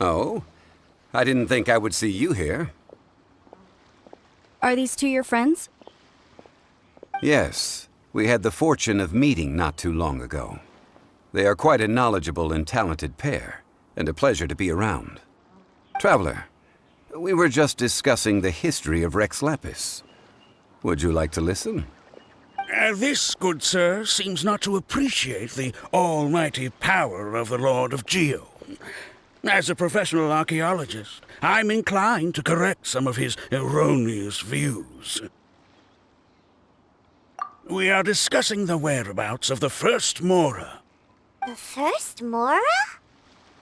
Oh? I didn't think I would see you here. Are these two your friends? Yes. We had the fortune of meeting not too long ago. They are quite a knowledgeable and talented pair, and a pleasure to be around. Traveler, we were just discussing the history of Rex Lapis. Would you like to listen? This, good sir, seems not to appreciate the almighty power of the Lord of Geo. As a professional archaeologist, I'm inclined to correct some of his erroneous views. We are discussing the whereabouts of the first Mora. The first Mora?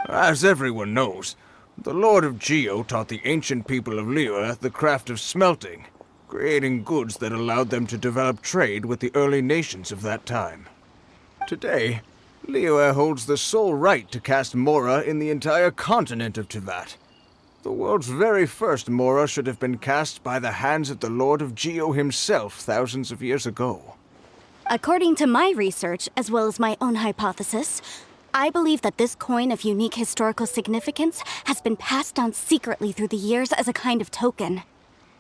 As everyone knows, the Lord of Geo taught the ancient people of Liyue the craft of smelting, creating goods that allowed them to develop trade with the early nations of that time. Today, Liyue holds the sole right to cast Mora in the entire continent of Teyvat. The world's very first Mora should have been cast by the hands of the Lord of Geo himself thousands of years ago. According to my research, as well as my own hypothesis, I believe that this coin of unique historical significance has been passed down secretly through the years as a kind of token.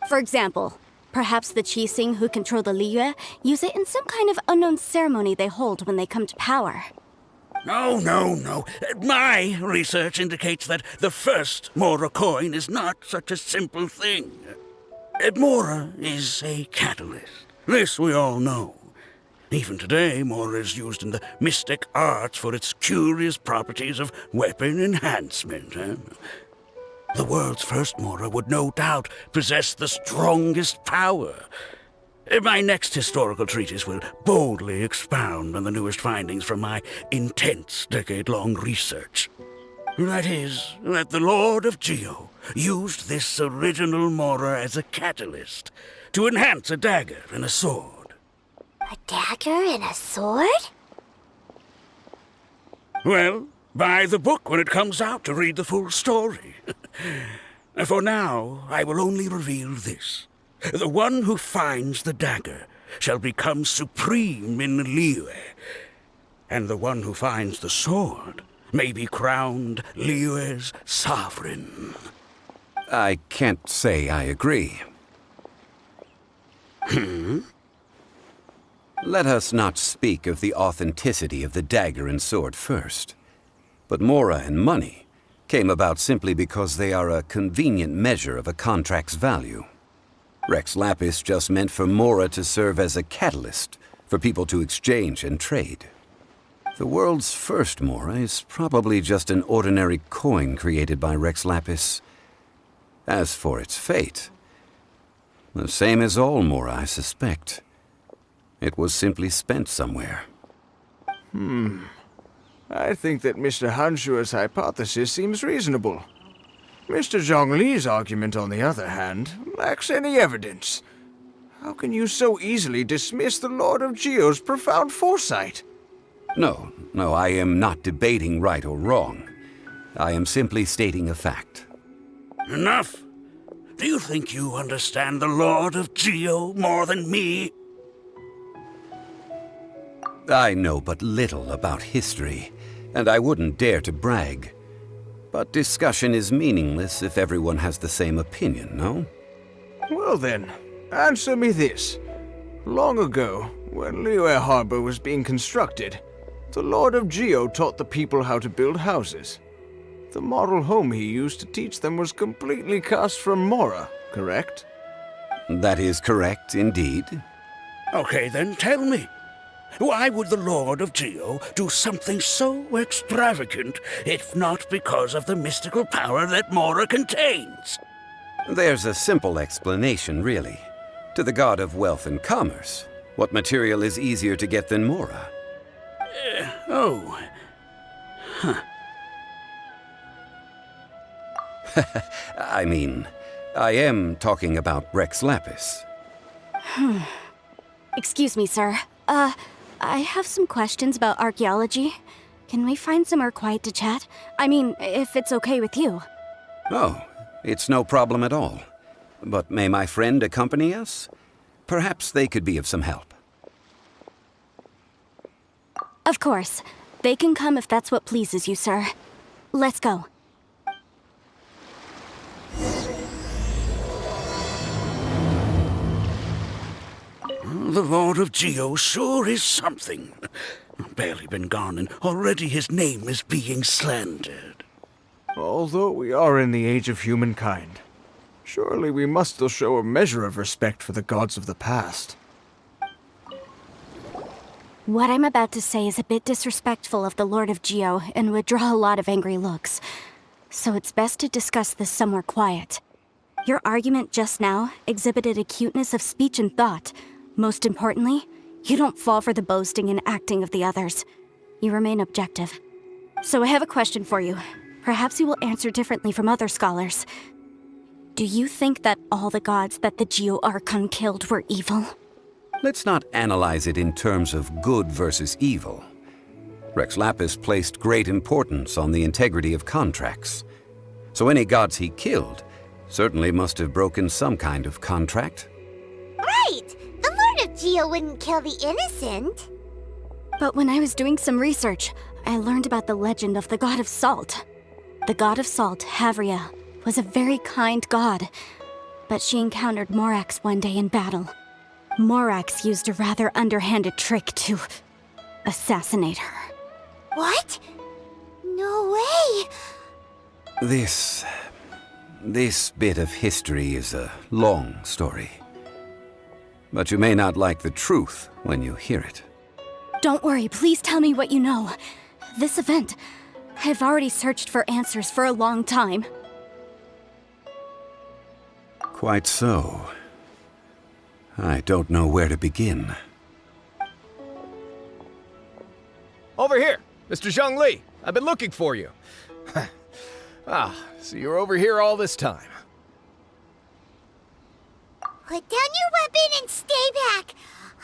For example, perhaps the Qixing who control the Liyue use it in some kind of unknown ceremony they hold when they come to power. No. My research indicates that the first Mora coin is not such a simple thing. Mora is a catalyst. This we all know. Even today, Mora is used in the mystic arts for its curious properties of weapon enhancement. The world's first Mora would no doubt possess the strongest power. My next historical treatise will boldly expound on the newest findings from my intense decade-long research. That is, that the Lord of Geo used this original Mora as a catalyst to enhance a dagger and a sword. A dagger and a sword? Well, buy the book when it comes out to read the full story. For now, I will only reveal this. The one who finds the dagger shall become supreme in Liyue, and the one who finds the sword may be crowned Liyue's sovereign. I can't say I agree. Let us not speak of the authenticity of the dagger and sword first. But Mora and money came about simply because they are a convenient measure of a contract's value. Rex Lapis just meant for Mora to serve as a catalyst for people to exchange and trade. The world's first Mora is probably just an ordinary coin created by Rex Lapis. As for its fate, the same as all Mora, I suspect. It was simply spent somewhere. I think that Mr. Hanshua's hypothesis seems reasonable. Mr. Zhongli's argument, on the other hand, lacks any evidence. How can you so easily dismiss the Lord of Geo's profound foresight? No, I am not debating right or wrong. I am simply stating a fact. Enough! Do you think you understand the Lord of Geo more than me? I know but little about history, and I wouldn't dare to brag. But discussion is meaningless if everyone has the same opinion, no? Well then, answer me this. Long ago, when Liyue Harbor was being constructed, the Lord of Geo taught the people how to build houses. The model home he used to teach them was completely cast from Mora, correct? That is correct, indeed. Okay, then tell me. Why would the Lord of Geo do something so extravagant if not because of the mystical power that Mora contains? There's a simple explanation, really. To the god of wealth and commerce, what material is easier to get than Mora? I mean, I am talking about Rex Lapis. Excuse me, sir. I have some questions about archaeology. Can we find somewhere quiet to chat? I mean, if it's okay with you. Oh, it's no problem at all. But may my friend accompany us? Perhaps they could be of some help. Of course. They can come if that's what pleases you, sir. Let's go. The Lord of Geo sure is something. Barely been gone, and already his name is being slandered. Although we are in the age of humankind, surely we must still show a measure of respect for the gods of the past. What I'm about to say is a bit disrespectful of the Lord of Geo and would draw a lot of angry looks. So it's best to discuss this somewhere quiet. Your argument just now exhibited acuteness of speech and thought. Most importantly, you don't fall for the boasting and acting of the others. You remain objective. So I have a question for you. Perhaps you will answer differently from other scholars. Do you think that all the gods that the Geo Archon killed were evil? Let's not analyze it in terms of good versus evil. Rex Lapis placed great importance on the integrity of contracts. So any gods he killed certainly must have broken some kind of contract. Right! The Lord of Geo wouldn't kill the innocent. But when I was doing some research, I learned about the legend of the god of salt. The god of salt, Havria, was a very kind god, but she encountered Morax one day in battle. Morax used a rather underhanded trick to assassinate her. What? No way! This bit of history is a long story. But you may not like the truth when you hear it. Don't worry, please tell me what you know. This event, I've already searched for answers for a long time. Quite so. I don't know where to begin. Over here, Mr. Zhongli. I've been looking for you. So you're over here all this time. Put down your weapon and stay back.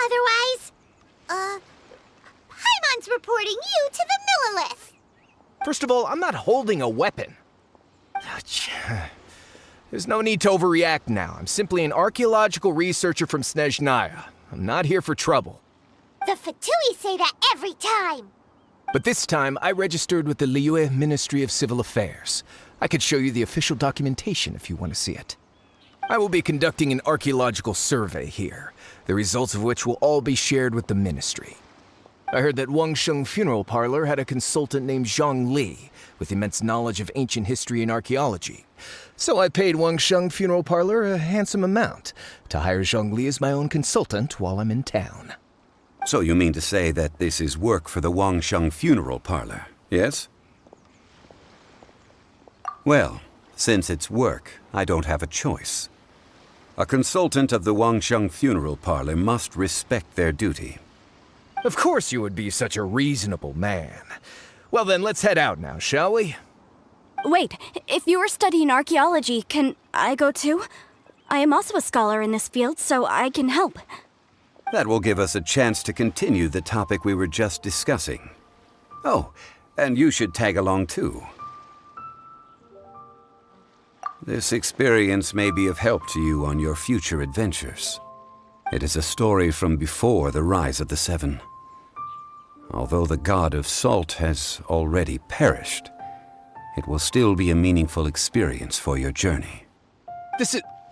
Otherwise, Paimon's reporting you to the Millilith. First of all, I'm not holding a weapon. There's no need to overreact now. I'm simply an archaeological researcher from Snezhnaya. I'm not here for trouble. The Fatui say that every time. But this time, I registered with the Liyue Ministry of Civil Affairs. I could show you the official documentation if you want to see it. I will be conducting an archaeological survey here, the results of which will all be shared with the ministry. I heard that Wangsheng Funeral Parlor had a consultant named Zhongli, with immense knowledge of ancient history and archaeology. So I paid Wangsheng Funeral Parlor a handsome amount to hire Zhongli as my own consultant while I'm in town. So you mean to say that this is work for the Wangsheng Funeral Parlor, yes? Well, since it's work, I don't have a choice. A consultant of the Wangsheng Funeral Parlor must respect their duty. Of course you would be such a reasonable man. Well then, let's head out now, shall we? Wait, if you are studying archaeology, can I go too? I am also a scholar in this field, so I can help. That will give us a chance to continue the topic we were just discussing. Oh, and you should tag along too. This experience may be of help to you on your future adventures. It is a story from before the rise of the Seven. Although the god of salt has already perished, it will still be a meaningful experience for your journey.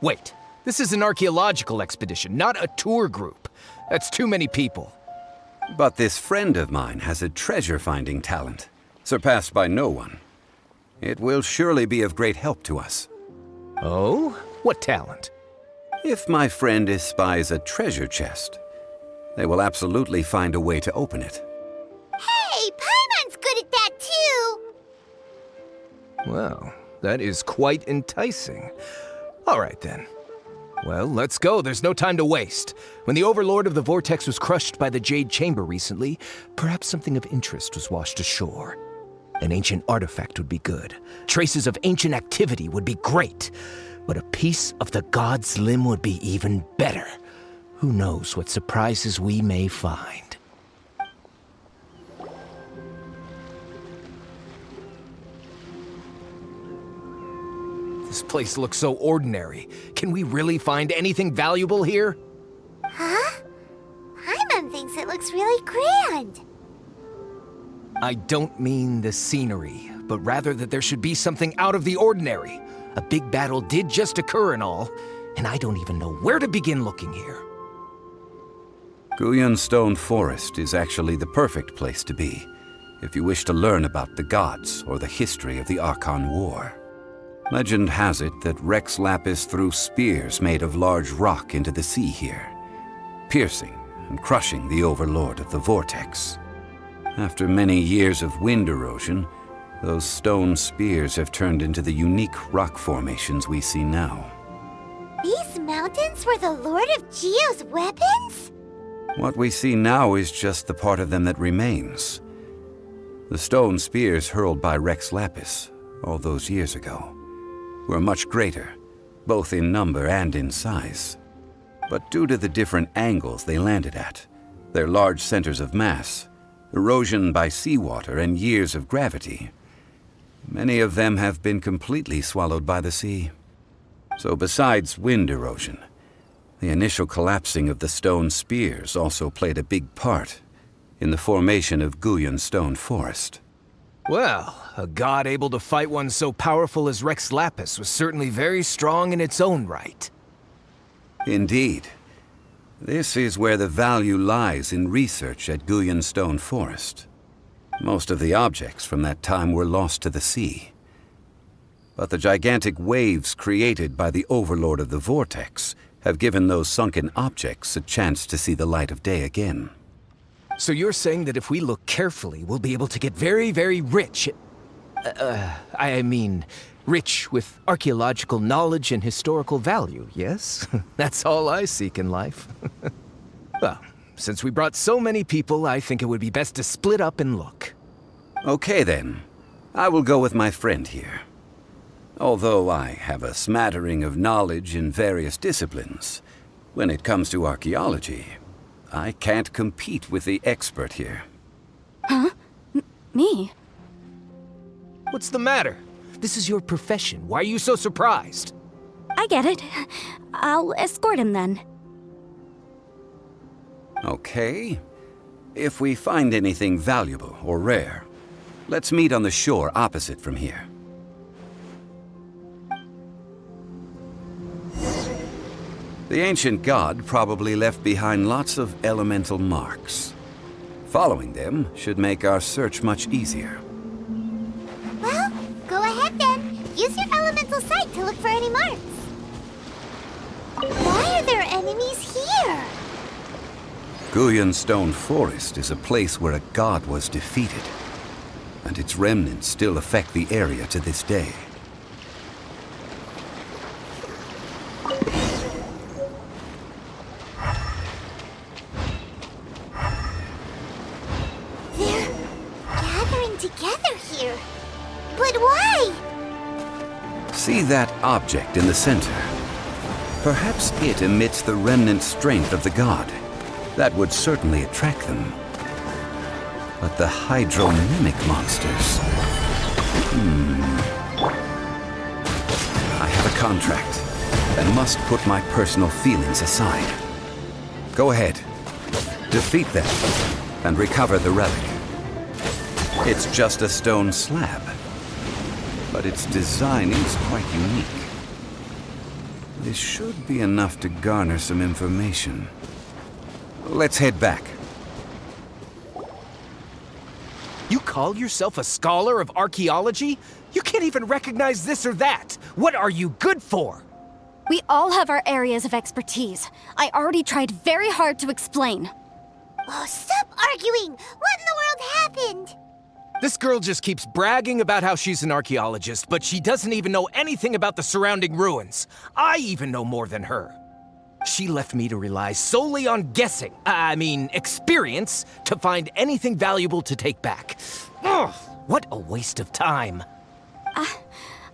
Wait. This is an archaeological expedition, not a tour group. That's too many people. But this friend of mine has a treasure-finding talent, surpassed by no one. It will surely be of great help to us. Oh? What talent? If my friend espies a treasure chest, they will absolutely find a way to open it. Hey, Paimon's good at that too. Well, that is quite enticing. All right then. Well, let's go. There's no time to waste. When the Overlord of the Vortex was crushed by the Jade Chamber recently, perhaps something of interest was washed ashore. An ancient artifact would be good. Traces of ancient activity would be great. But a piece of the god's limb would be even better. Who knows what surprises we may find. This place looks so ordinary. Can we really find anything valuable here? Huh? Paimon thinks it looks really grand. I don't mean the scenery, but rather that there should be something out of the ordinary. A big battle did just occur and all, and I don't even know where to begin looking here. Guyun Stone Forest is actually the perfect place to be if you wish to learn about the gods or the history of the Archon War. Legend has it that Rex Lapis threw spears made of large rock into the sea here, piercing and crushing the overlord of the vortex. After many years of wind erosion, those stone spears have turned into the unique rock formations we see now. These mountains were the Lord of Geo's weapons? What we see now is just the part of them that remains. The stone spears hurled by Rex Lapis all those years ago were much greater, both in number and in size. But due to the different angles they landed at, their large centers of mass, erosion by seawater, and years of gravity, many of them have been completely swallowed by the sea. So besides wind erosion, the initial collapsing of the stone spears also played a big part in the formation of Guyun Stone Forest. Well, a god able to fight one so powerful as Rex Lapis was certainly very strong in its own right. Indeed. This is where the value lies in research at Guyun Stone Forest. Most of the objects from that time were lost to the sea. But the gigantic waves created by the overlord of the vortex have given those sunken objects a chance to see the light of day again. So you're saying that if we look carefully, we'll be able to get very, very rich. Rich with archaeological knowledge and historical value, yes? That's all I seek in life. Well, since we brought so many people, I think it would be best to split up and look. Okay then. I will go with my friend here. Although I have a smattering of knowledge in various disciplines, when it comes to archaeology, I can't compete with the expert here. Huh? Me? What's the matter? This is your profession. Why are you so surprised? I get it. I'll escort him then. Okay. If we find anything valuable or rare, let's meet on the shore opposite from here. The ancient god probably left behind lots of elemental marks. Following them should make our search much easier. Well, go ahead then. Use your elemental sight to look for any marks. Why are there enemies here? Guyun Stone Forest is a place where a god was defeated, and its remnants still affect the area to this day. They're gathering together here. But why? See that object in the center? Perhaps it emits the remnant strength of the god. That would certainly attract them. But the hydromimic monsters... I have a contract and must put my personal feelings aside. Go ahead. Defeat them and recover the relic. It's just a stone slab, but its design is quite unique. This should be enough to garner some information. Let's head back. You call yourself a scholar of archaeology? You can't even recognize this or that. What are you good for? We all have our areas of expertise. I already tried very hard to explain. Oh, stop arguing! What in the world happened? This girl just keeps bragging about how she's an archaeologist, but she doesn't even know anything about the surrounding ruins. I even know more than her. She left me to rely solely on guessing, experience, to find anything valuable to take back. Ugh, what a waste of time.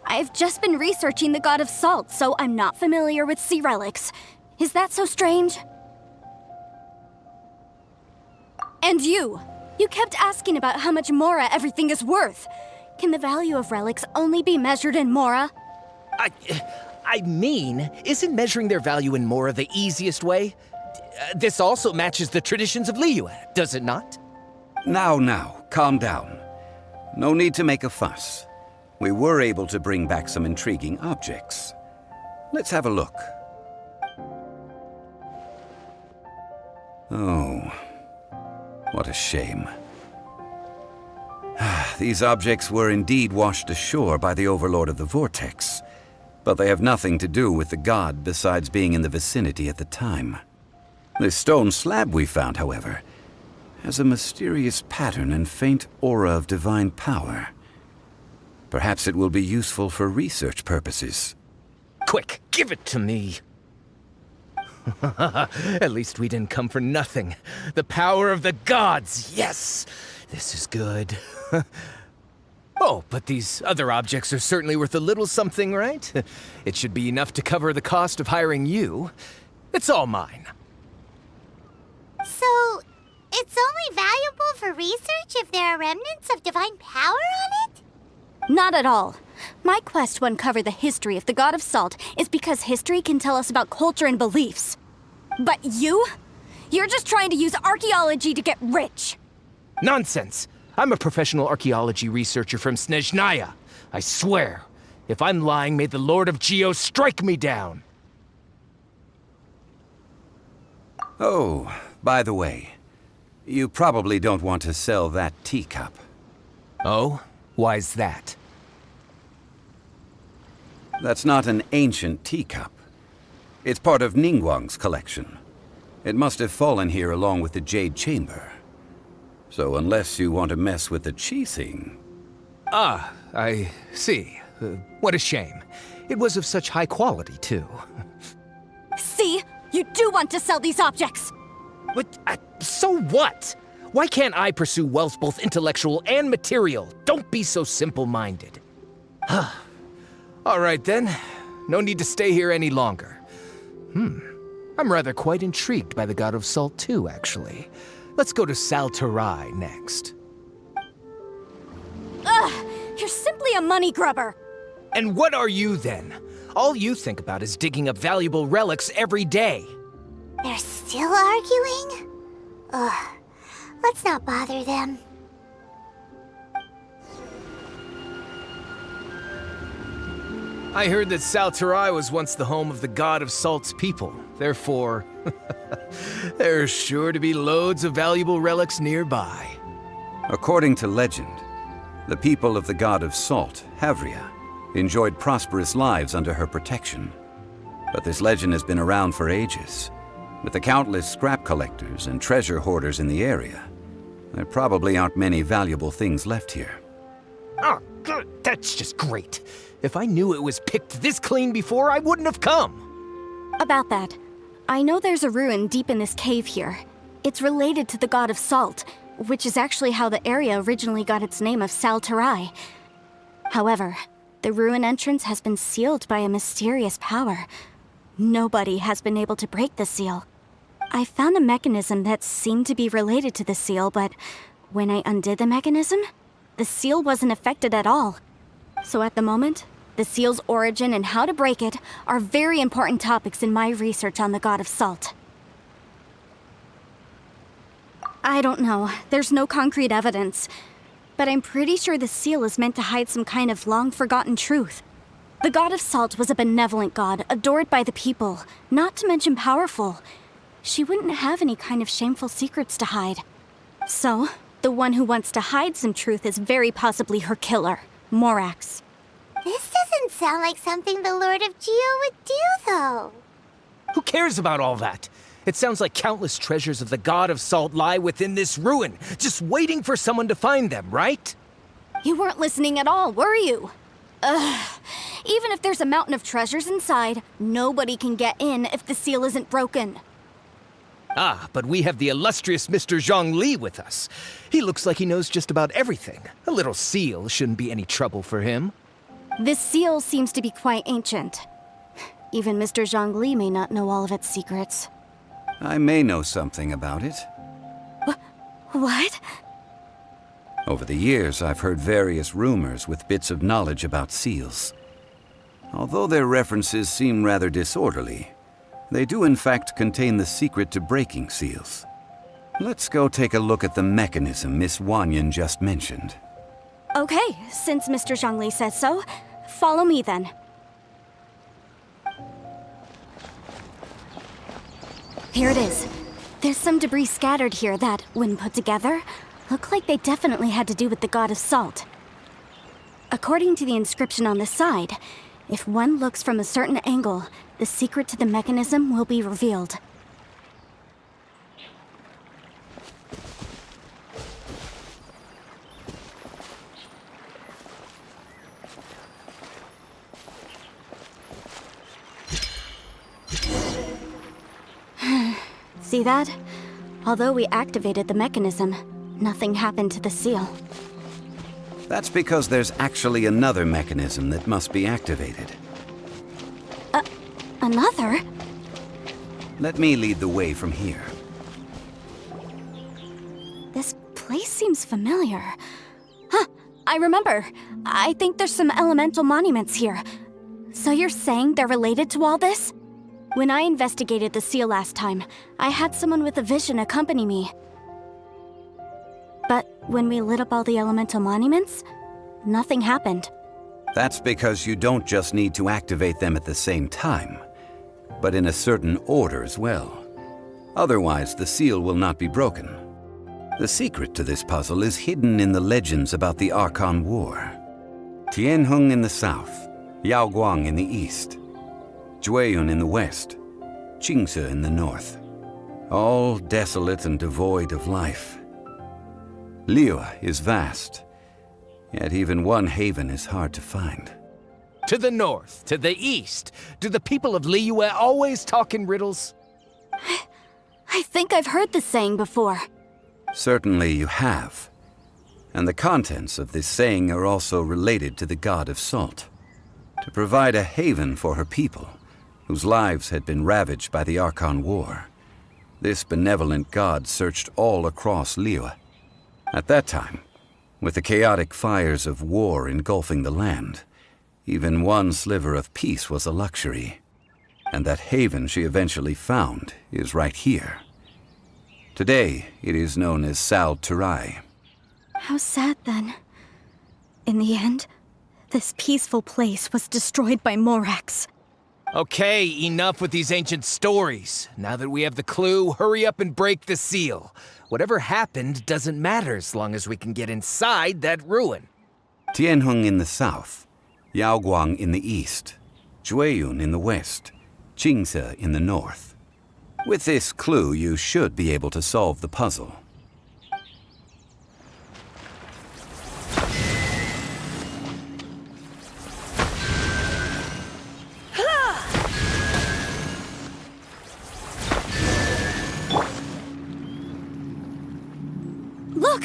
I've just been researching the god of salt, so I'm not familiar with sea relics. Is that so strange? And you kept asking about how much Mora everything is worth. Can the value of relics only be measured in Mora? Isn't measuring their value in Mora the easiest way? This also matches the traditions of Liyue, does it not? Now, calm down. No need to make a fuss. We were able to bring back some intriguing objects. Let's have a look. Oh, what a shame. These objects were indeed washed ashore by the Overlord of the Vortex, but they have nothing to do with the god besides being in the vicinity at the time. This stone slab we found, however, has a mysterious pattern and faint aura of divine power. Perhaps it will be useful for research purposes. Quick, give it to me! At least we didn't come for nothing. The power of the gods, yes! This is good. Oh, but these other objects are certainly worth a little something, right? It should be enough to cover the cost of hiring you. It's all mine. So, it's only valuable for research if there are remnants of divine power on it? Not at all. My quest to uncover the history of the God of Salt is because history can tell us about culture and beliefs. But you're just trying to use archaeology to get rich. Nonsense! I'm a professional archaeology researcher from Snezhnaya. I swear, if I'm lying, may the Lord of Geo strike me down. Oh, by the way, you probably don't want to sell that teacup. Oh? Why's that? That's not an ancient teacup. It's part of Ningguang's collection. It must have fallen here along with the Jade Chamber. So unless you want to mess with the Qixing... Ah, I see. What a shame. It was of such high quality, too. See? You do want to sell these objects! But, so what? Why can't I pursue wealth both intellectual and material? Don't be so simple-minded. All right, then. No need to stay here any longer. I'm rather quite intrigued by the God of Salt, too, actually. Let's go to Sal Flore next. Ugh! You're simply a money grubber! And what are you, then? All you think about is digging up valuable relics every day. They're still arguing? Ugh. Let's not bother them. I heard that Sal Flore was once the home of the God of Salt's people. Therefore, there's sure to be loads of valuable relics nearby. According to legend, the people of the God of Salt, Havria, enjoyed prosperous lives under her protection. But this legend has been around for ages. With the countless scrap collectors and treasure hoarders in the area, there probably aren't many valuable things left here. Oh, good. That's just great. If I knew it was picked this clean before, I wouldn't have come. About that, I know there's a ruin deep in this cave here. It's related to the God of Salt, which is actually how the area originally got its name of Sal Flore. However, the ruin entrance has been sealed by a mysterious power. Nobody has been able to break the seal. I found a mechanism that seemed to be related to the seal, but when I undid the mechanism, the seal wasn't affected at all. So at the moment, the seal's origin and how to break it are very important topics in my research on the God of Salt. I don't know, there's no concrete evidence, but I'm pretty sure the seal is meant to hide some kind of long-forgotten truth. The God of Salt was a benevolent god, adored by the people, not to mention powerful. She wouldn't have any kind of shameful secrets to hide. So, the one who wants to hide some truth is very possibly her killer, Morax. This doesn't sound like something the Lord of Geo would do, though. Who cares about all that? It sounds like countless treasures of the God of Salt lie within this ruin, just waiting for someone to find them, right? You weren't listening at all, were you? Ugh. Even if there's a mountain of treasures inside, nobody can get in if the seal isn't broken. Ah, but we have the illustrious Mr. Zhongli with us. He looks like he knows just about everything. A little seal shouldn't be any trouble for him. This seal seems to be quite ancient. Even Mr. Zhongli may not know all of its secrets. I may know something about it. What? Over the years, I've heard various rumors with bits of knowledge about seals. Although their references seem rather disorderly, they do in fact contain the secret to breaking seals. Let's go take a look at the mechanism Miss Wanyan just mentioned. Okay, since Mr. Zhongli says so, follow me then. Here it is. There's some debris scattered here that, when put together, look like they definitely had to do with the god of salt. According to the inscription on the side, if one looks from a certain angle, the secret to the mechanism will be revealed. See that? Although we activated the mechanism, nothing happened to the seal. That's because there's actually another mechanism that must be activated. Another? Let me lead the way from here. This place seems familiar. Huh, I remember. I think there's some elemental monuments here. So you're saying they're related to all this? When I investigated the seal last time, I had someone with a vision accompany me. But when we lit up all the elemental monuments, nothing happened. That's because you don't just need to activate them at the same time, but in a certain order as well. Otherwise, the seal will not be broken. The secret to this puzzle is hidden in the legends about the Archon War. Tianheng in the south, Yaoguang in the east, Jueyun in the west, Qingce in the north. All desolate and devoid of life. Liyue is vast, yet even one haven is hard to find. To the north, to the east. Do the people of Liyue always talk in riddles? I think I've heard this saying before. Certainly you have. And the contents of this saying are also related to the god of salt. To provide a haven for her people, whose lives had been ravaged by the Archon War, this benevolent god searched all across Liyue. At that time, with the chaotic fires of war engulfing the land, even one sliver of peace was a luxury. And that haven she eventually found is right here. Today, it is known as Sal Flore. How sad then. In the end, this peaceful place was destroyed by Morax. Okay, enough with these ancient stories. Now that we have the clue, hurry up and break the seal. Whatever happened doesn't matter as long as we can get inside that ruin. Tianheng in the south, Yaoguang in the east, Jueyun in the west, Qingce in the north. With this clue, you should be able to solve the puzzle. Look!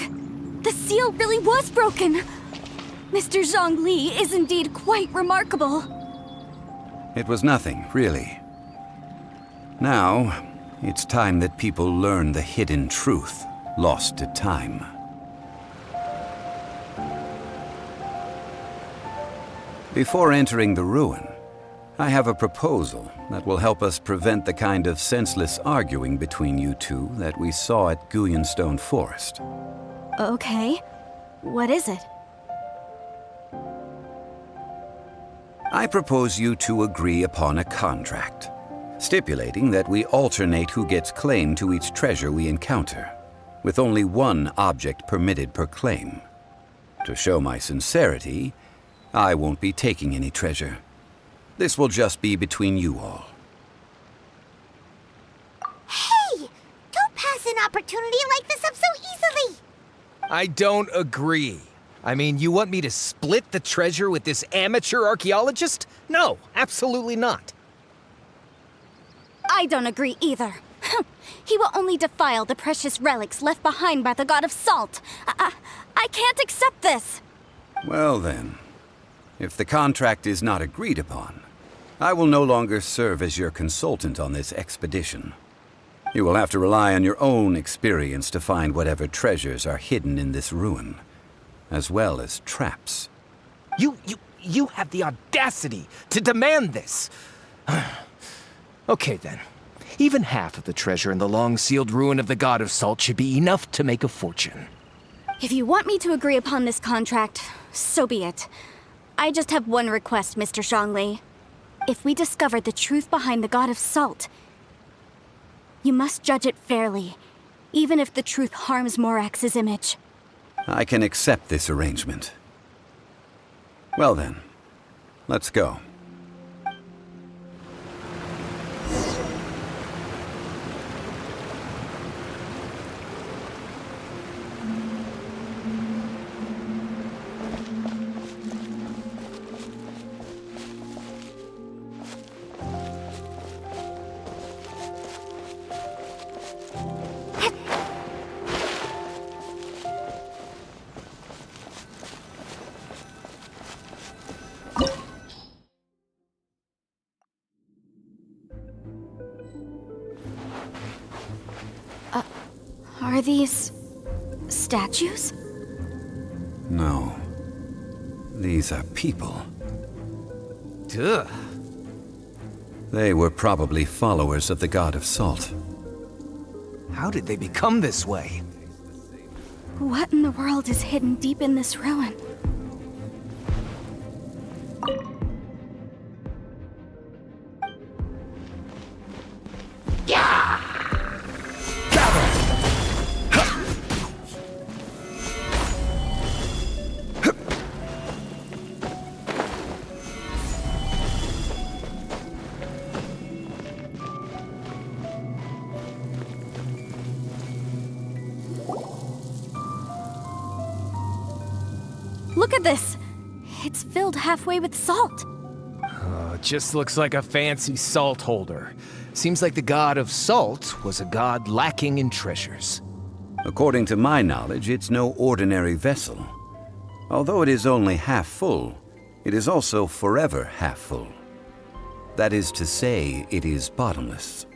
The seal really was broken! Mr. Zhongli is indeed quite remarkable. It was nothing, really. Now, it's time that people learn the hidden truth lost to time. Before entering the ruin, I have a proposal that will help us prevent the kind of senseless arguing between you two that we saw at Guyonstone Forest. Okay. What is it? I propose you two agree upon a contract, stipulating that we alternate who gets claim to each treasure we encounter, with only one object permitted per claim. To show my sincerity, I won't be taking any treasure. This will just be between you all. Hey! Don't pass an opportunity like this up so easily! I don't agree. I mean, you want me to split the treasure with this amateur archaeologist? No, absolutely not. I don't agree either. He will only defile the precious relics left behind by the god of salt. I can't accept this. Well then, if the contract is not agreed upon, I will no longer serve as your consultant on this expedition. You will have to rely on your own experience to find whatever treasures are hidden in this ruin, as well as traps. You have the audacity to demand this. Okay then. Even half of the treasure in the long-sealed ruin of the God of Salt should be enough to make a fortune. If you want me to agree upon this contract, so be it. I just have one request, Mr. Zhongli. If we discover the truth behind the God of Salt, You must judge it fairly, even if the truth harms Morax's image. I can accept this arrangement. Well then, let's go. Are these statues? No. These are people. Duh. They were probably followers of the god of salt. How did they become this way? What in the world is hidden deep in this ruin? Look at this! It's filled halfway with salt. Just looks like a fancy salt holder. Seems like the god of salt was a god lacking in treasures. According to my knowledge, it's no ordinary vessel. Although it is only half full, it is also forever half full. That is to say, it is bottomless.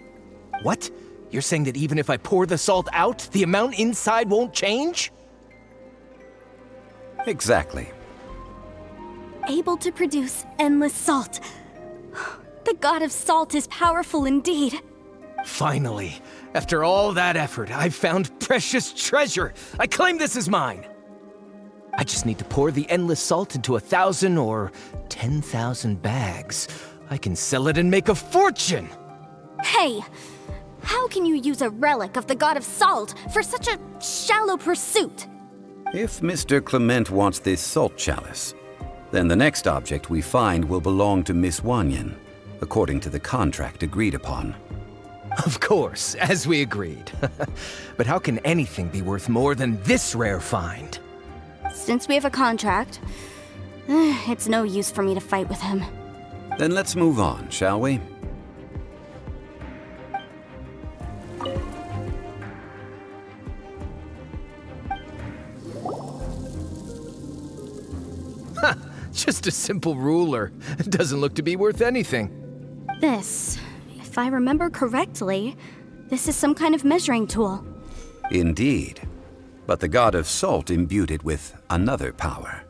What? You're saying that even if I pour the salt out, the amount inside won't change? Exactly. Able to produce endless salt. The god of salt is powerful indeed. Finally, after all that effort, I've found precious treasure. I claim this as mine. I just need to pour the endless salt into 1,000 or 10,000 bags. I can sell it and make a fortune! Hey! How can you use a relic of the god of salt for such a shallow pursuit? If Mr. Clement wants this salt chalice, then the next object we find will belong to Miss Wanyan, according to the contract agreed upon. Of course, as we agreed. But how can anything be worth more than this rare find? Since we have a contract, it's no use for me to fight with him. Then let's move on, shall we? Just a simple ruler. It doesn't look to be worth anything. This, if I remember correctly, this is some kind of measuring tool. Indeed. But the god of salt imbued it with another power.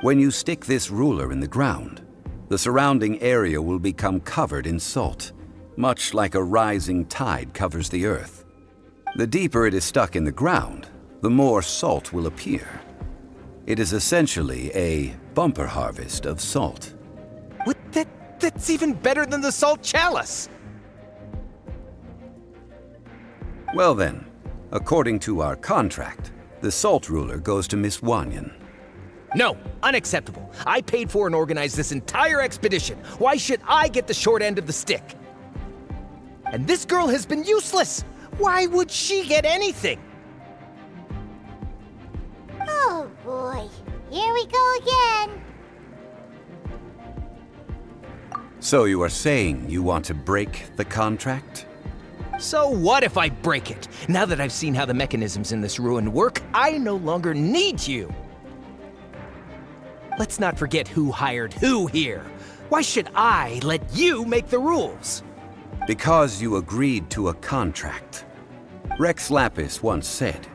When you stick this ruler in the ground, the surrounding area will become covered in salt, much like a rising tide covers the earth. The deeper it is stuck in the ground, the more salt will appear. It is essentially a bumper harvest of salt. What? That's even better than the salt chalice! Well then, according to our contract, the salt ruler goes to Miss Wanyan. No, unacceptable. I paid for and organized this entire expedition. Why should I get the short end of the stick? And this girl has been useless! Why would she get anything? Oh boy, here we go again. So you are saying you want to break the contract? So what if I break it? Now that I've seen how the mechanisms in this ruin work, I no longer need you. Let's not forget who hired who here. Why should I let you make the rules? Because you agreed to a contract. Rex Lapis once said,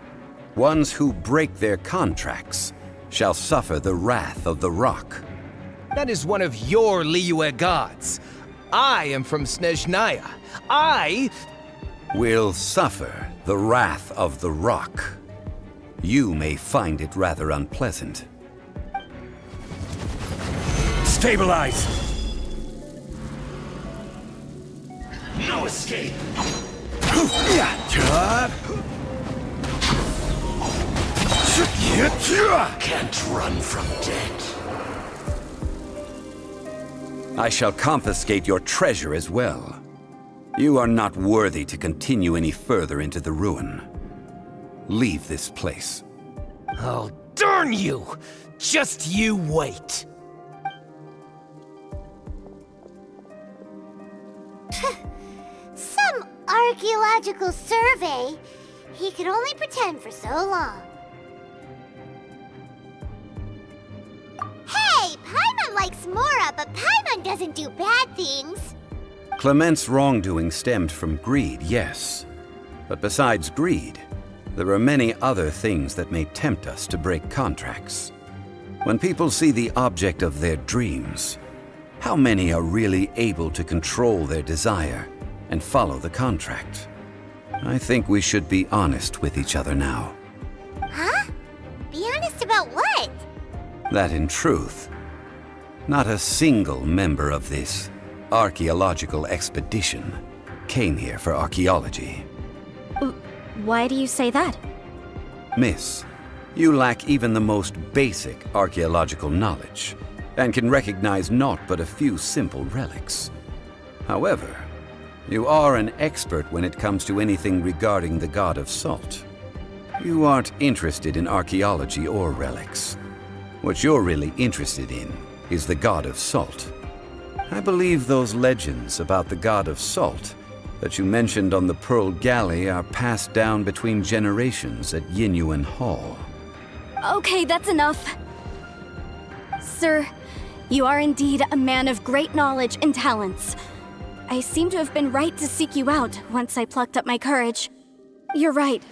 "Ones who break their contracts shall suffer the wrath of the rock." That is one of your Liyue gods. I am from Snezhnaya. I Will suffer the wrath of the rock. You may find it rather unpleasant. Stabilize! No escape! Can't run from death. I shall confiscate your treasure as well. You are not worthy to continue any further into the ruin. Leave this place. Oh, darn you! Just you wait. Some archaeological survey. He could only pretend for so long. Hey, Paimon likes Mora, but Paimon doesn't do bad things. Clement's wrongdoing stemmed from greed, yes. But besides greed, there are many other things that may tempt us to break contracts. When people see the object of their dreams, how many are really able to control their desire and follow the contract? I think we should be honest with each other now. Huh? Be honest about what? That in truth, not a single member of this archaeological expedition came here for archaeology. Why do you say that? Miss, you lack even the most basic archaeological knowledge, and can recognize naught but a few simple relics. However, you are an expert when it comes to anything regarding the god of salt. You aren't interested in archaeology or relics. What you're really interested in is the god of salt. I believe those legends about the god of salt that you mentioned on the Pearl Galley are passed down between generations at Yinyuan Hall. Okay, that's enough. Sir, you are indeed a man of great knowledge and talents. I seem to have been right to seek you out once I plucked up my courage. You're right.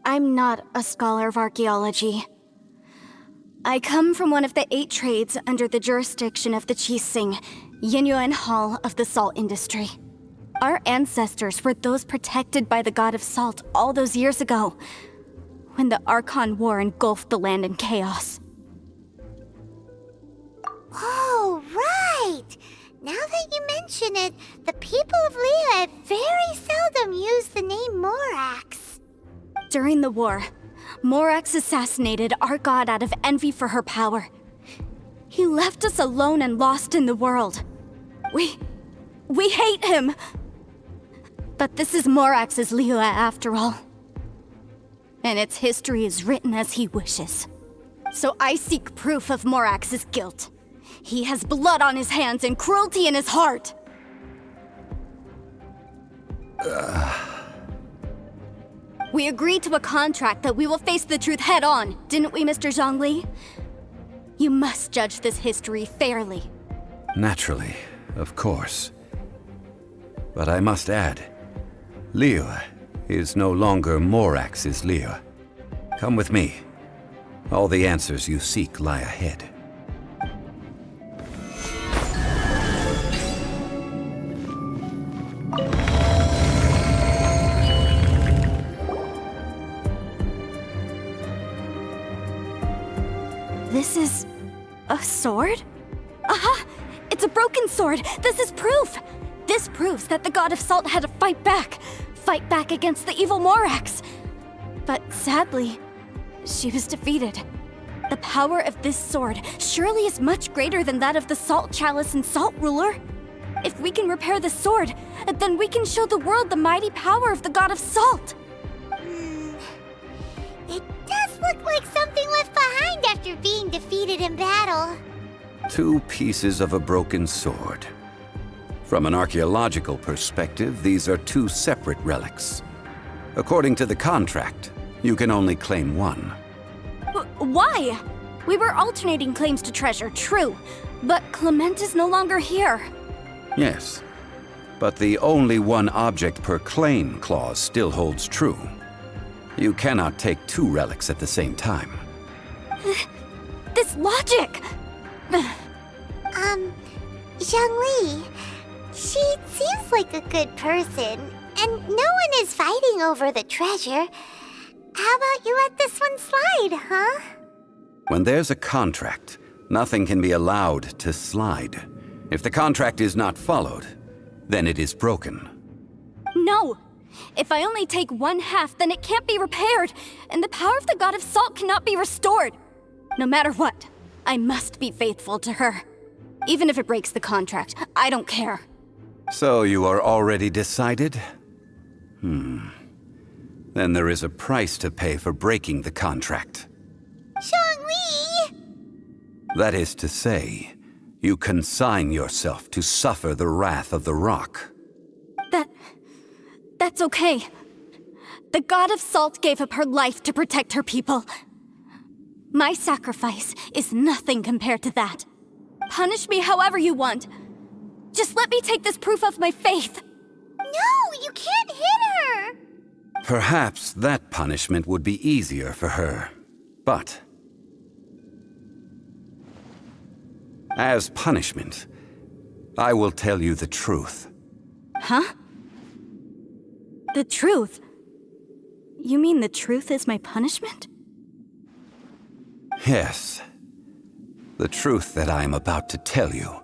I'm not a scholar of archaeology. I come from one of the 8 trades under the jurisdiction of the Qixing, Yinyuan Hall of the salt industry. Our ancestors were those protected by the god of salt all those years ago, when the Archon War engulfed the land in chaos. Oh, right! Now that you mention it, the people of Liyue very seldom use the name Morax. During the war, Morax assassinated our god out of envy for her power. He left us alone and lost in the world. We hate him! But this is Morax's Liyue after all. And its history is written as he wishes. So I seek proof of Morax's guilt. He has blood on his hands and cruelty in his heart! We agreed to a contract that we will face the truth head on, didn't we, Mr. Zhongli? You must judge this history fairly. Naturally, of course. But I must add, Liyue is no longer Morax's Liyue. Come with me. All the answers you seek lie ahead. This is a sword? Aha! It's a broken sword! This is proof! This proves that the god of salt had to fight back against the evil Morax. But sadly, she was defeated. The power of this sword surely is much greater than that of the Salt Chalice and Salt Ruler. If we can repair the sword, then we can show the world the mighty power of the god of salt. It does look like something left behind after being defeated in battle. 2 pieces of a broken sword. From an archaeological perspective, these are 2 separate relics. According to the contract, you can only claim one. Why? We were alternating claims to treasure, true, but Clement is no longer here. Yes, but the only one object per claim clause still holds true. You cannot take 2 relics at the same time. This logic! Zhongli, she seems like a good person, and no one is fighting over the treasure. How about you let this one slide, huh? When there's a contract, nothing can be allowed to slide. If the contract is not followed, then it is broken. No! If I only take 1/2, then it can't be repaired, and the power of the God of Salt cannot be restored. No matter what, I must be faithful to her. Even if it breaks the contract, I don't care. So you are already decided? Then there is a price to pay for breaking the contract. Zhongli! That is to say, you consign yourself to suffer the wrath of the rock. That's okay. The God of Salt gave up her life to protect her people. My sacrifice is nothing compared to that. Punish me however you want. Just let me take this proof of my faith. No, you can't hit her! Perhaps that punishment would be easier for her. But as punishment, I will tell you the truth. Huh? The truth? You mean the truth is my punishment? Yes. The truth that I am about to tell you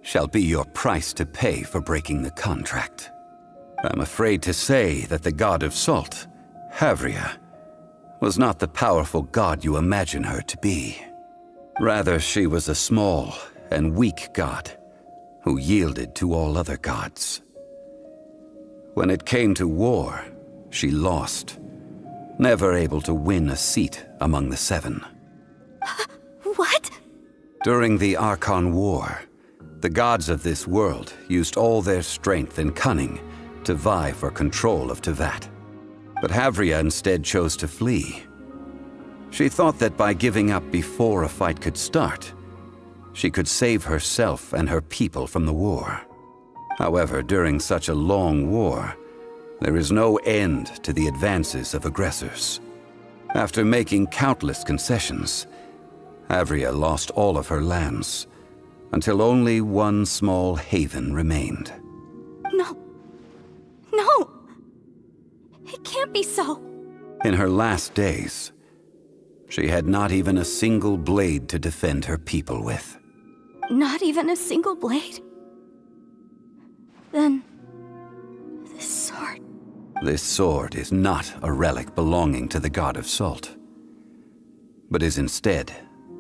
shall be your price to pay for breaking the contract. I'm afraid to say that the God of Salt, Havria, was not the powerful god you imagine her to be. Rather, she was a small and weak god who yielded to all other gods. When it came to war, she lost, never able to win a seat among the seven. What? During the Archon War, the gods of this world used all their strength and cunning to vie for control of Teyvat. But Havria instead chose to flee. She thought that by giving up before a fight could start, she could save herself and her people from the war. However, during such a long war, there is no end to the advances of aggressors. After making countless concessions, Havria lost all of her lands, until only one small haven remained. No! It can't be so. In her last days, she had not even a single blade to defend her people with. Not even a single blade? Then, this sword... This sword is not a relic belonging to the God of Salt, but is instead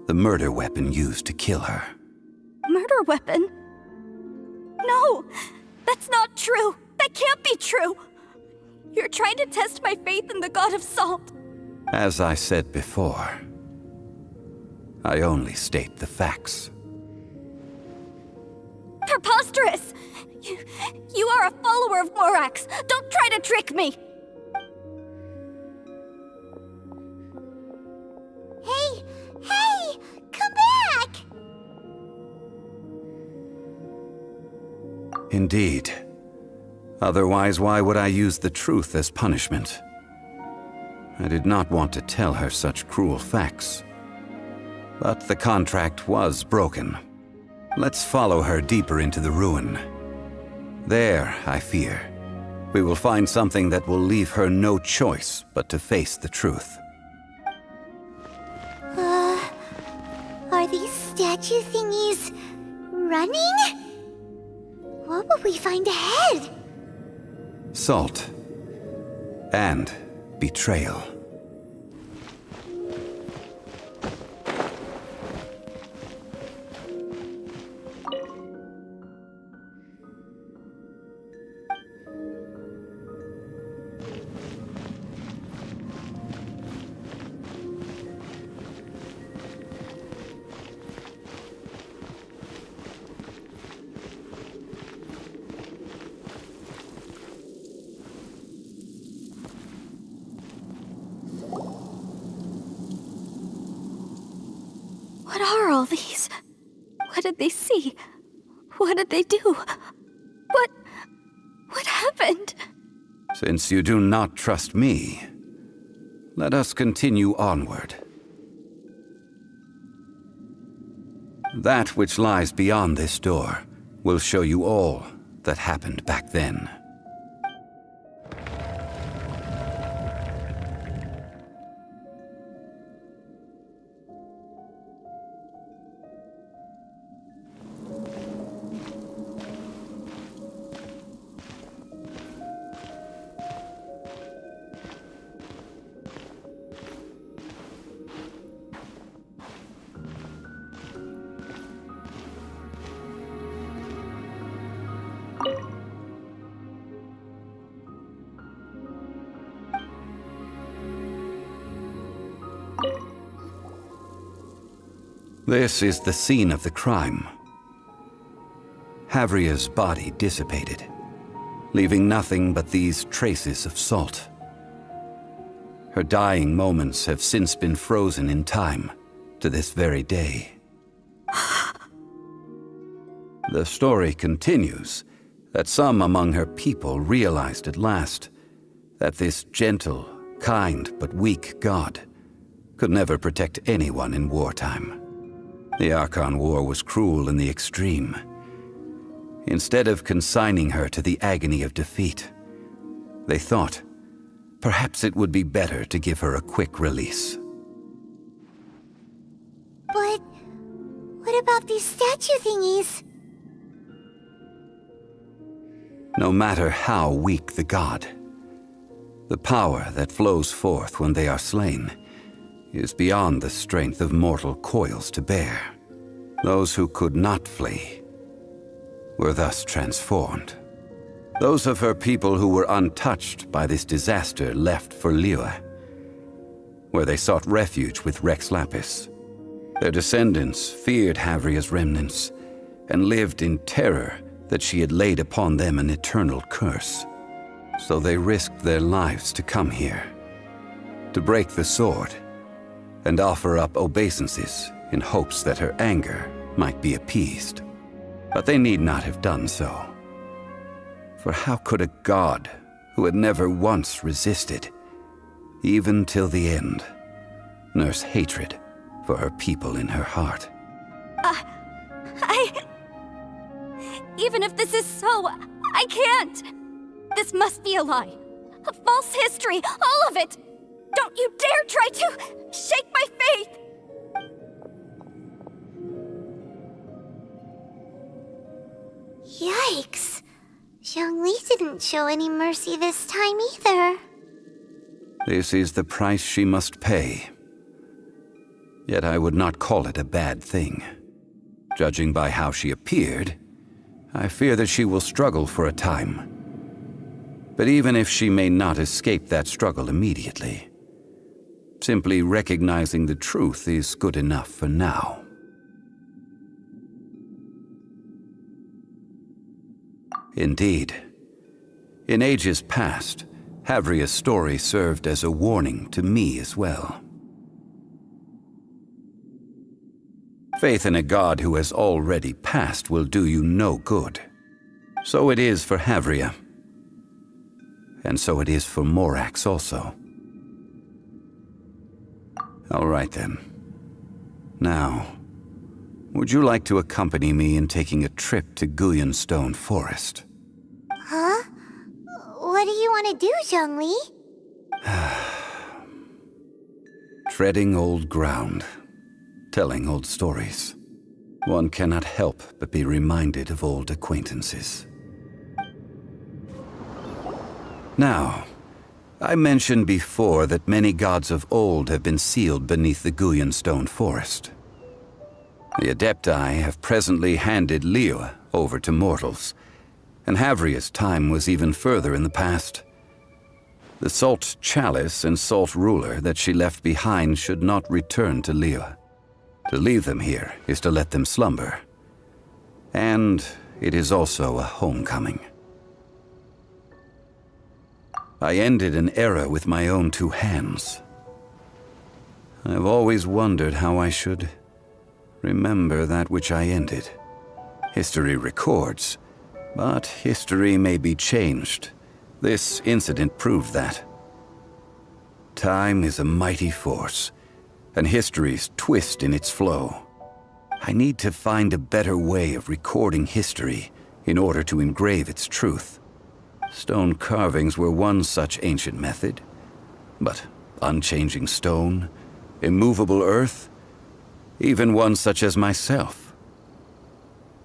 the murder weapon used to kill her. Murder weapon? No! That's not true! That can't be true! You're trying to test my faith in the God of Salt. As I said before, I only state the facts. Preposterous! You are a follower of Morax! Don't try to trick me! Hey! Come back! Indeed. Otherwise, why would I use the truth as punishment? I did not want to tell her such cruel facts. But the contract was broken. Let's follow her deeper into the ruin. There, I fear, we will find something that will leave her no choice but to face the truth. Are these statue thingies running? What will we find ahead? Salt. And betrayal. What are all these? What did they see? What did they do? What happened? Since you do not trust me, let us continue onward. That which lies beyond this door will show you all that happened back then. This is the scene of the crime. Havria's body dissipated, leaving nothing but these traces of salt. Her dying moments have since been frozen in time to this very day. The story continues that some among her people realized at last that this gentle, kind, but weak god could never protect anyone in wartime. The Archon War was cruel in the extreme. Instead of consigning her to the agony of defeat, they thought perhaps it would be better to give her a quick release. But what about these statue thingies? No matter how weak the god, the power that flows forth when they are slain is beyond the strength of mortal coils to bear. Those who could not flee were thus transformed. Those of her people who were untouched by this disaster left for Liyue, where they sought refuge with Rex Lapis. Their descendants feared Havria's remnants and lived in terror that she had laid upon them an eternal curse. So they risked their lives to come here, to break the sword and offer up obeisances in hopes that her anger might be appeased. But they need not have done so. For how could a god who had never once resisted, even till the end, nurse hatred for her people in her heart? Even if this is so, I can't! This must be a lie. A false history, all of it! Don't you dare try to shake my faith! Yikes. Zhongli didn't show any mercy this time either. This is the price she must pay. Yet I would not call it a bad thing. Judging by how she appeared, I fear that she will struggle for a time. But even if she may not escape that struggle immediately, simply recognizing the truth is good enough for now. Indeed, in ages past, Havria's story served as a warning to me as well. Faith in a god who has already passed will do you no good. So it is for Havria. And so it is for Morax also. All right then. Now, would you like to accompany me in taking a trip to Guyonstone Forest? Huh? What do you want to do, Zhongli? Treading old ground, telling old stories. One cannot help but be reminded of old acquaintances. Now, I mentioned before that many gods of old have been sealed beneath the Guyonstone Forest. The Adepti have presently handed Liyue over to mortals, and Havria's time was even further in the past. The Salt Chalice and Salt Ruler that she left behind should not return to Liyue. To leave them here is to let them slumber. And it is also a homecoming. I ended an era with my own two hands. I've always wondered how I should remember that which I ended. History records, but history may be changed. This incident proved that. Time is a mighty force, and history's twist in its flow. I need to find a better way of recording history in order to engrave its truth. Stone carvings were one such ancient method, but unchanging stone, immovable earth, even one such as myself.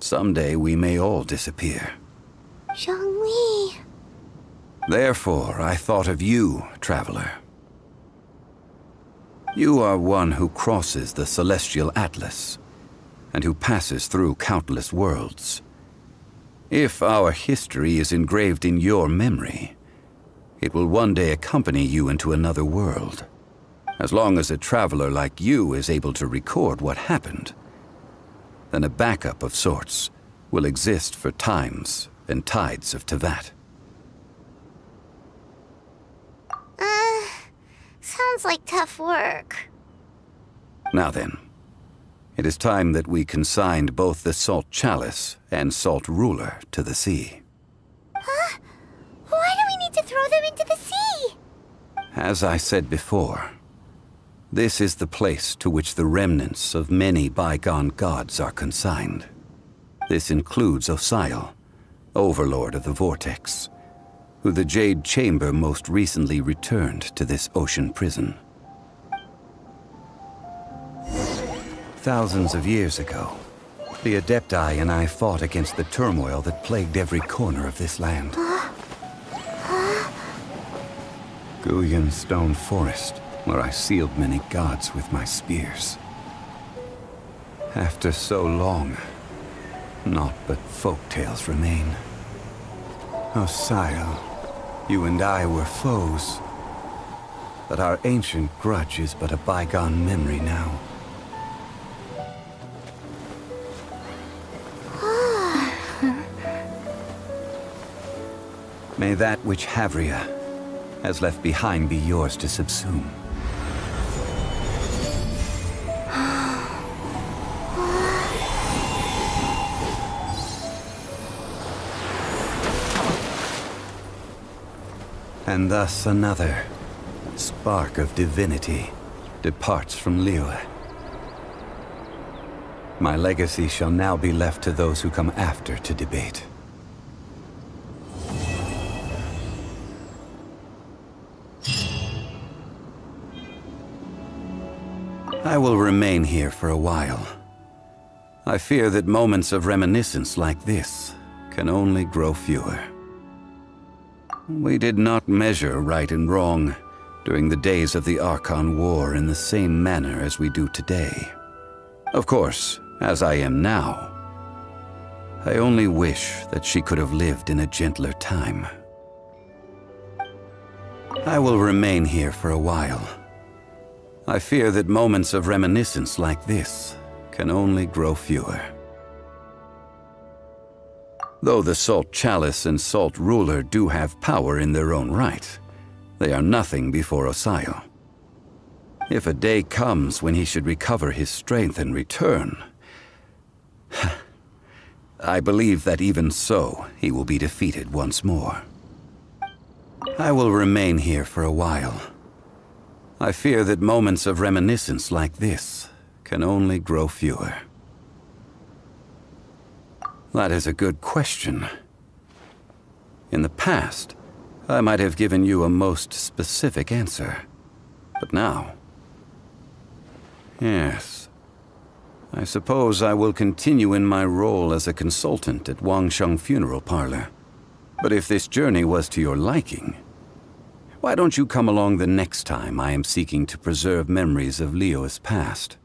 Someday we may all disappear. Zhongli. Therefore, I thought of you, Traveler. You are one who crosses the celestial atlas, and who passes through countless worlds. If our history is engraved in your memory, it will one day accompany you into another world. As long as a traveler like you is able to record what happened, then a backup of sorts will exist for times and tides of Teyvat. Sounds like tough work. Now then, it is time that we consigned both the Salt Chalice and Salt Ruler to the sea. Huh? Why do we need to throw them into the sea? As I said before, this is the place to which the remnants of many bygone gods are consigned. This includes Osial, Overlord of the Vortex, who the Jade Chamber most recently returned to this ocean prison. Thousands of years ago, the Adepti and I fought against the turmoil that plagued every corner of this land. Guyan Stone Forest, where I sealed many gods with my spears. After so long, naught but folk tales remain. Osial, you and I were foes, but our ancient grudge is but a bygone memory now. May that which Havria has left behind be yours to subsume. And thus another spark of divinity departs from Liyue. My legacy shall now be left to those who come after to debate. I will remain here for a while. I fear that moments of reminiscence like this can only grow fewer. We did not measure right and wrong during the days of the Archon War in the same manner as we do today. Of course, as I am now, I only wish that she could have lived in a gentler time. I will remain here for a while. I fear that moments of reminiscence like this can only grow fewer. Though the Salt Chalice and Salt Ruler do have power in their own right, they are nothing before Osial. If a day comes when he should recover his strength and return, I believe that even so, he will be defeated once more. I will remain here for a while. I fear that moments of reminiscence like this can only grow fewer. That is a good question. In the past, I might have given you a most specific answer. But now... yes. I suppose I will continue in my role as a consultant at Wangsheng Funeral Parlor. But if this journey was to your liking, why don't you come along the next time I am seeking to preserve memories of Liyue's past?